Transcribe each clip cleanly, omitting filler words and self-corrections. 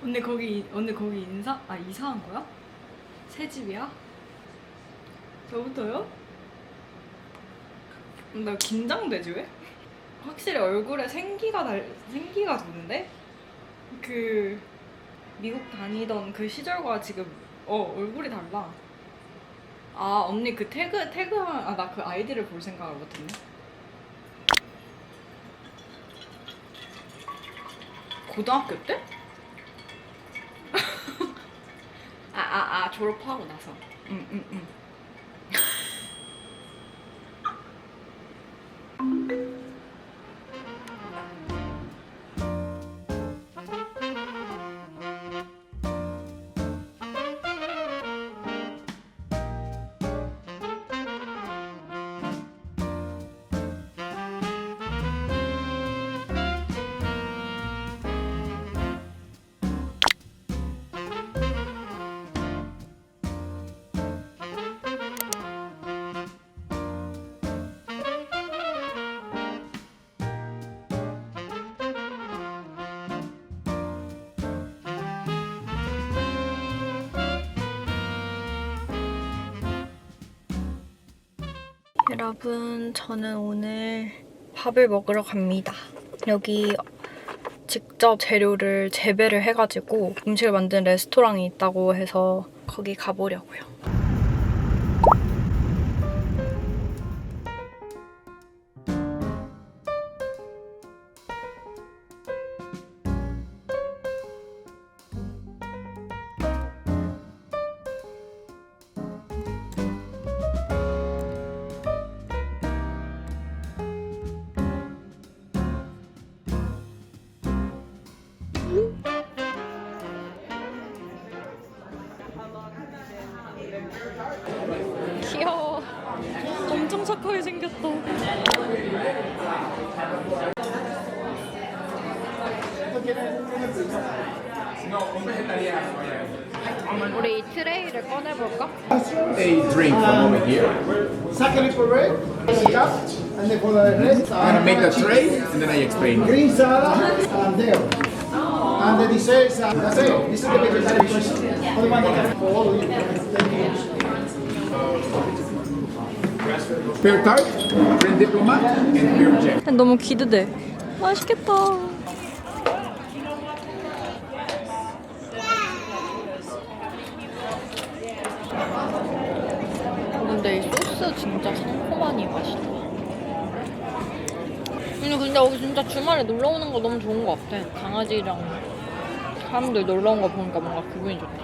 언니 거기 이사한 거야? 새 집이야? 저부터요? 나 긴장되지 왜? 확실히 얼굴에 생기가 도는데? 그 미국 다니던 그 시절과 지금 얼굴이 달라. 아 언니 그 나 그 아이디를 볼 생각을 못했네. 고등학교 때? 졸업하고 나서. 응. 여러분, 저는 오늘 밥을 먹으러 갑니다. 여기 직접 재료를 재배를 해가지고 음식을 만드는 레스토랑이 있다고 해서 거기 가보려고요. 귀여워. 엄청 착하게 생겼다. 우리 이 트레이를 꺼내볼까? A drink from over here. Saccharin for red, and then for the red, I'm gonna make the tray and then I explain. green salad, and there. And the desserts, that's it. This is the vegetarian question. For the one that can for all of you. Thank you. Pear tart, French diplomat, and pear jam. 너무 기대돼. 맛있겠다. 근데 이 소스 진짜 상콤하니 맛있다. 근데 여기 진짜 주말에 놀러 오는 거 너무 좋은 것 같아. 강아지랑 사람들 놀러 온 거 보니까 뭔가 기분이 좋다.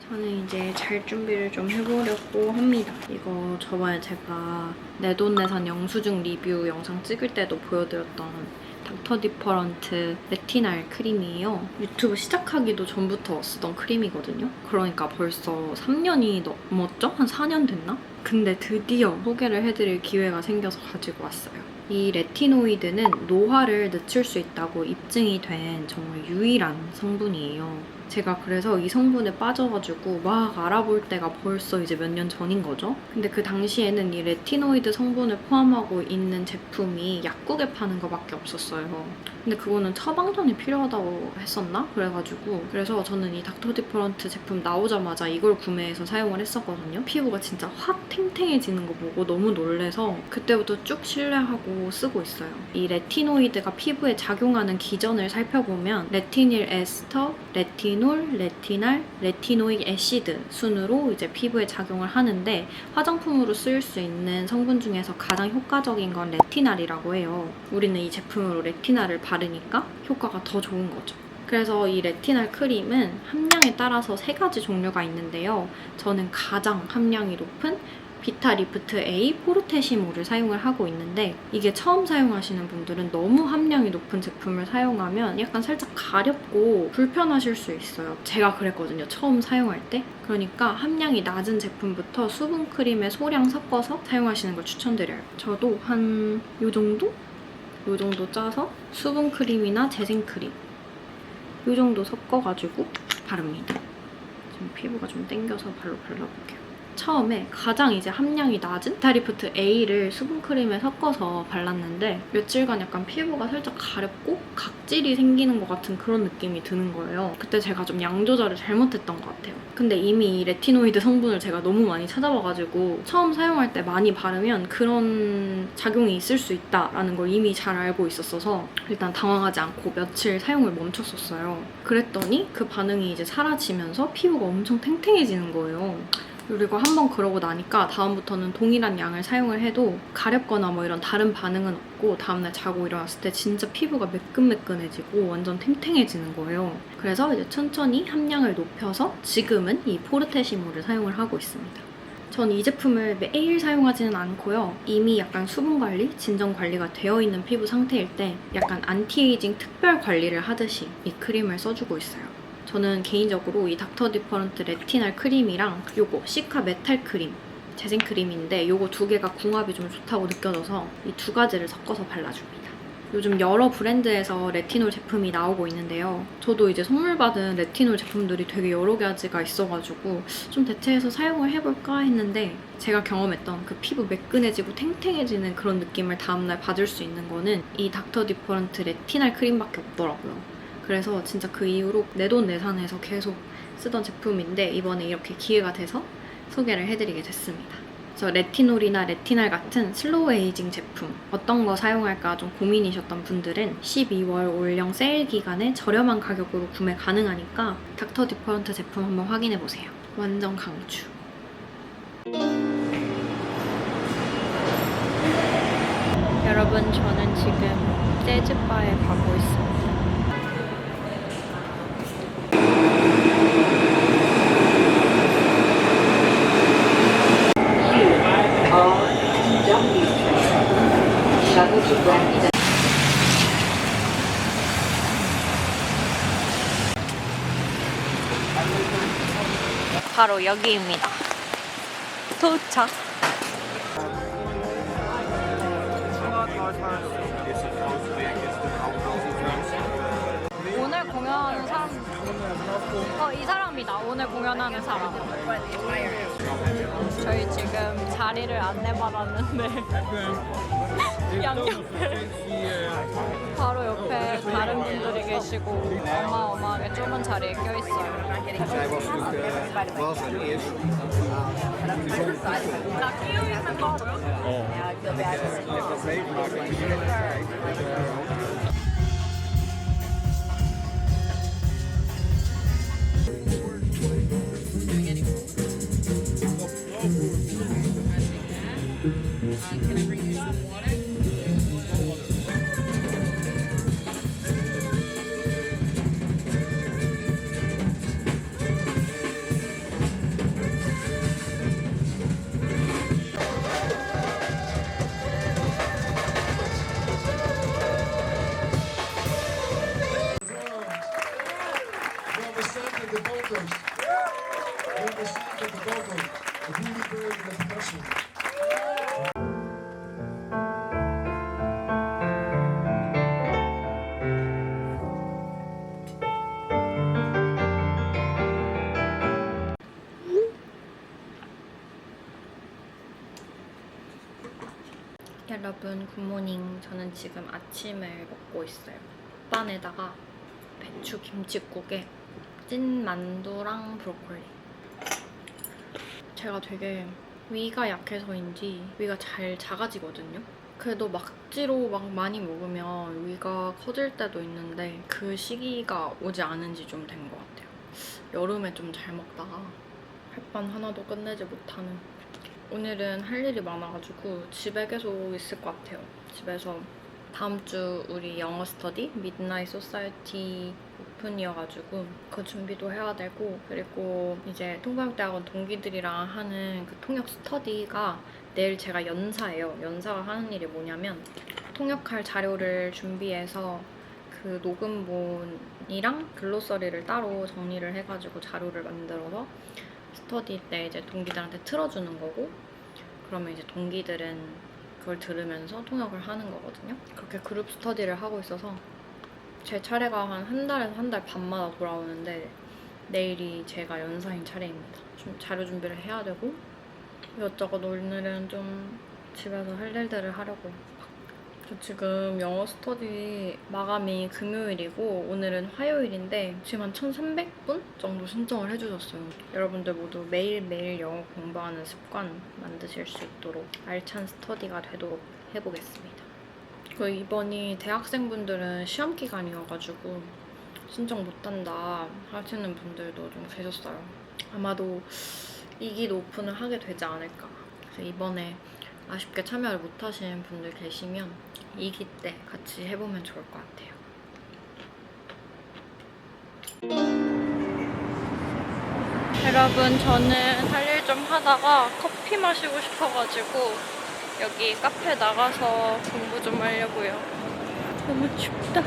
저는 이제 잘 준비를 좀 해보려고 합니다. 이거 저번에 제가 내돈내산 영수증 리뷰 영상 찍을 때도 보여드렸던 닥터 디퍼런트 레티날 크림이에요. 유튜브 시작하기도 전부터 쓰던 크림이거든요. 그러니까 벌써 3년이 넘었죠? 한 4년 됐나? 근데 드디어 소개를 해드릴 기회가 생겨서 가지고 왔어요. 이 레티노이드는 노화를 늦출 수 있다고 입증이 된 정말 유일한 성분이에요. 제가 그래서 이 성분에 빠져가지고 막 알아볼 때가 벌써 이제 몇 년 전인 거죠. 근데 그 당시에는 이 레티노이드 성분을 포함하고 있는 제품이 약국에 파는 거밖에 없었어요. 근데 그거는 처방전이 필요하다고 했었나? 그래서 저는 이 닥터 디퍼런트 제품 나오자마자 이걸 구매해서 사용을 했었거든요. 피부가 진짜 확 탱탱해지는 거 보고 너무 놀래서 그때부터 쭉 신뢰하고 쓰고 있어요. 이 레티노이드가 피부에 작용하는 기전을 살펴보면 레티닐 에스터, 레티놀, 레티날, 레티노익 애시드 순으로 이제 피부에 작용을 하는데 화장품으로 쓰일 수 있는 성분 중에서 가장 효과적인 건 레티날이라고 해요. 우리는 이 제품으로 레티날을 바르니까 효과가 더 좋은 거죠. 그래서 이 레티날 크림은 함량에 따라서 3가지 종류가 있는데요. 저는 가장 함량이 높은 비타리프트 A 포르테시모를 사용을 하고 있는데 이게 처음 사용하시는 분들은 너무 함량이 높은 제품을 사용하면 약간 살짝 가렵고 불편하실 수 있어요. 제가 그랬거든요. 처음 사용할 때. 그러니까 함량이 낮은 제품부터 수분크림에 소량 섞어서 사용하시는 걸 추천드려요. 저도 한 요 정도? 요 정도 짜서 수분 크림이나 재생 크림 요 정도 섞어가지고 바릅니다. 지금 피부가 좀 땡겨서 발로 발라볼게요. 처음에 가장 이제 함량이 낮은 비타리프트 A를 수분크림에 섞어서 발랐는데 며칠간 약간 피부가 살짝 가렵고 각질이 생기는 것 같은 그런 느낌이 드는 거예요. 그때 제가 좀 양 조절을 잘못했던 것 같아요. 근데 이미 이 레티노이드 성분을 제가 너무 많이 찾아봐가지고 처음 사용할 때 많이 바르면 그런 작용이 있을 수 있다라는 걸 이미 잘 알고 있었어서 일단 당황하지 않고 며칠 사용을 멈췄었어요. 그랬더니 그 반응이 이제 사라지면서 피부가 엄청 탱탱해지는 거예요. 그리고 한번 그러고 나니까 다음부터는 동일한 양을 사용을 해도 가렵거나 뭐 이런 다른 반응은 없고 다음날 자고 일어났을 때 진짜 피부가 매끈매끈해지고 완전 탱탱해지는 거예요. 그래서 이제 천천히 함량을 높여서 지금은 이 포르테시모를 사용을 하고 있습니다. 전 이 제품을 매일 사용하지는 않고요. 이미 약간 수분 관리, 진정 관리가 되어 있는 피부 상태일 때 약간 안티에이징 특별 관리를 하듯이 이 크림을 써주고 있어요. 저는 개인적으로 이 닥터 디퍼런트 레티날 크림이랑 요거 시카 메탈 크림 재생 크림인데 요거 두 개가 궁합이 좀 좋다고 느껴져서 이 두 가지를 섞어서 발라줍니다. 요즘 여러 브랜드에서 레티놀 제품이 나오고 있는데요. 저도 이제 선물 받은 레티놀 제품들이 되게 여러 가지가 있어가지고 좀 대체해서 사용을 해볼까 했는데 제가 경험했던 그 피부 매끈해지고 탱탱해지는 그런 느낌을 다음날 받을 수 있는 거는 이 닥터 디퍼런트 레티날 크림밖에 없더라고요. 그래서 진짜 그 이후로 내돈내산해서 계속 쓰던 제품인데 이번에 이렇게 기회가 돼서 소개를 해드리게 됐습니다. 그래서 레티놀이나 레티날 같은 슬로우 에이징 제품 어떤 거 사용할까 좀 고민이셨던 분들은 12월 올영 세일 기간에 저렴한 가격으로 구매 가능하니까 닥터 디퍼런트 제품 한번 확인해보세요. 완전 강추. 여러분 저는 지금 재즈바에 가고 있습니다. 바로 여기입니다. 도착. 오늘 공연하는 사람. 이 사람이다. 오늘 공연하는 사람. 저희 지금 자리를 안내받았는데 양옆에 바로 옆에 다른 분들이 계시고 어마어마하게 좁은 자리에 껴있어요. 나 끼어있는 거 여러분 굿모닝. 저는 지금 아침을 먹고 있어요. 빵에다가 배추 김치국에 찐 만두랑 브로콜리. 제가 되게 위가 약해서인지 위가 잘 작아지거든요. 그래도 막지로 막 많이 먹으면 위가 커질 때도 있는데 그 시기가 오지 않은 지 좀 된 것 같아요. 여름에 좀 잘 먹다가 햇반 하나도 끝내지 못하는. 오늘은 할 일이 많아가지고 집에 계속 있을 것 같아요. 집에서 다음 주 우리 영어 스터디 미드나잇 소사이어티 오픈이어가지고 그 준비도 해야 되고, 그리고 이제 통번역대학원 동기들이랑 하는 그 통역 스터디가 내일 제가 연사예요. 연사가 하는 일이 뭐냐면 통역할 자료를 준비해서 그 녹음본이랑 글로서리를 따로 정리를 해가지고 자료를 만들어서 스터디 때 이제 동기들한테 틀어주는 거고, 그러면 이제 동기들은 그걸 들으면서 통역을 하는 거거든요. 그렇게 그룹 스터디를 하고 있어서 제 차례가 한 달에서 한 달 반마다 돌아오는데 내일이 제가 연사인 차례입니다. 좀 자료 준비를 해야 되고 이것저것 오늘은 좀 집에서 할 일들을 하려고요. 저 지금 영어 스터디 마감이 금요일이고 오늘은 화요일인데 지금 한 1,300분 정도 신청을 해주셨어요. 여러분들 모두 매일매일 영어 공부하는 습관 만드실 수 있도록 알찬 스터디가 되도록 해보겠습니다. 그 이번이 대학생분들은 시험 기간이어가지고 신청 못한다 하시는 분들도 좀 계셨어요. 아마도 2기 오픈을 하게 되지 않을까. 그래서 이번에 아쉽게 참여를 못하신 분들 계시면 2기 때 같이 해보면 좋을 것 같아요. 여러분, 저는 할 일 좀 하다가 커피 마시고 싶어가지고 여기 카페 나가서 공부 좀 하려고요. 너무 춥다.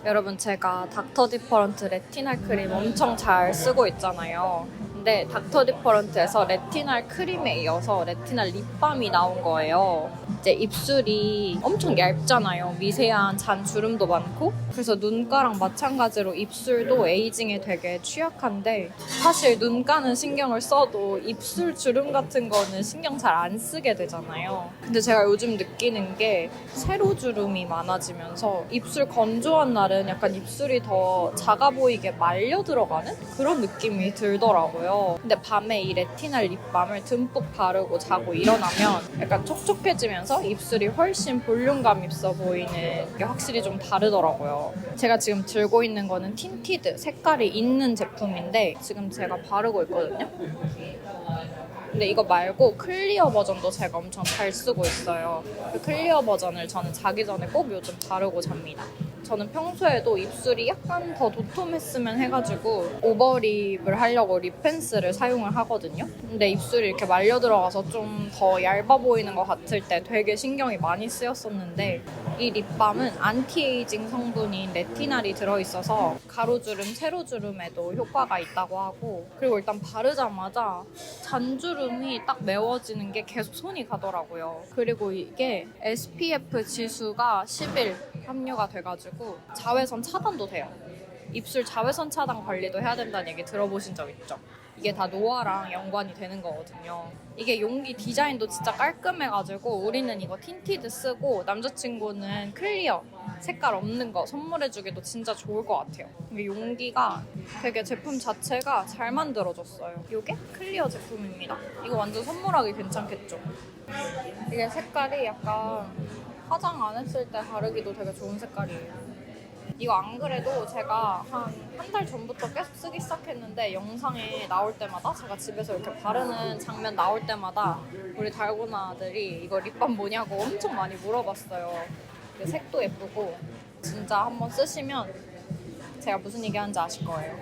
여러분, 제가 닥터 디퍼런트 레티날 크림 엄청 잘 쓰고 있잖아요. 근데 닥터 디퍼런트에서 레티날 크림에 이어서 레티날 립밤이 나온 거예요. 이제 입술이 엄청 얇잖아요. 미세한 잔 주름도 많고. 그래서 눈가랑 마찬가지로 입술도 에이징에 되게 취약한데 사실 눈가는 신경을 써도 입술 주름 같은 거는 신경 잘 안 쓰게 되잖아요. 근데 제가 요즘 느끼는 게 세로 주름이 많아지면서 입술 건조한 날은 약간 입술이 더 작아 보이게 말려 들어가는 그런 느낌이 들더라고요. 근데 밤에 이 레티날 립밤을 듬뿍 바르고 자고 일어나면 약간 촉촉해지면서 입술이 훨씬 볼륨감 있어 보이는 게 확실히 좀 다르더라고요. 제가 지금 들고 있는 거는 틴티드 색깔이 있는 제품인데 지금 제가 바르고 있거든요. 근데 이거 말고 클리어 버전도 제가 엄청 잘 쓰고 있어요. 그 클리어 버전을 저는 자기 전에 꼭 요즘 바르고 잡니다. 저는 평소에도 입술이 약간 더 도톰했으면 해가지고 오버립을 하려고 립 펜슬을 사용을 하거든요. 근데 입술이 이렇게 말려 들어가서 좀 더 얇아 보이는 것 같을 때 되게 신경이 많이 쓰였었는데 이 립밤은 안티에이징 성분인 레티날이 들어있어서 가로주름, 세로주름에도 효과가 있다고 하고 그리고 일단 바르자마자 잔주름이 딱 메워지는 게 계속 손이 가더라고요. 그리고 이게 SPF 지수가 11 함유가 돼가지고 자외선 차단도 돼요. 입술 자외선 차단 관리도 해야 된다는 얘기 들어보신 적 있죠? 이게 다 노화랑 연관이 되는 거거든요. 이게 용기 디자인도 진짜 깔끔해가지고 우리는 이거 틴티드 쓰고 남자친구는 클리어 색깔 없는 거 선물해주기도 진짜 좋을 것 같아요. 이게 용기가 되게 제품 자체가 잘 만들어졌어요. 이게 클리어 제품입니다. 이거 완전 선물하기 괜찮겠죠? 이게 색깔이 약간 화장 안 했을 때 바르기도 되게 좋은 색깔이에요. 이거 안 그래도 제가 한 달 전부터 계속 쓰기 시작했는데 영상에 나올 때마다 제가 집에서 이렇게 바르는 장면 나올 때마다 우리 달고나들이 이거 립밤 뭐냐고 엄청 많이 물어봤어요. 색도 예쁘고 진짜 한번 쓰시면 제가 무슨 얘기 하는지 아실 거예요.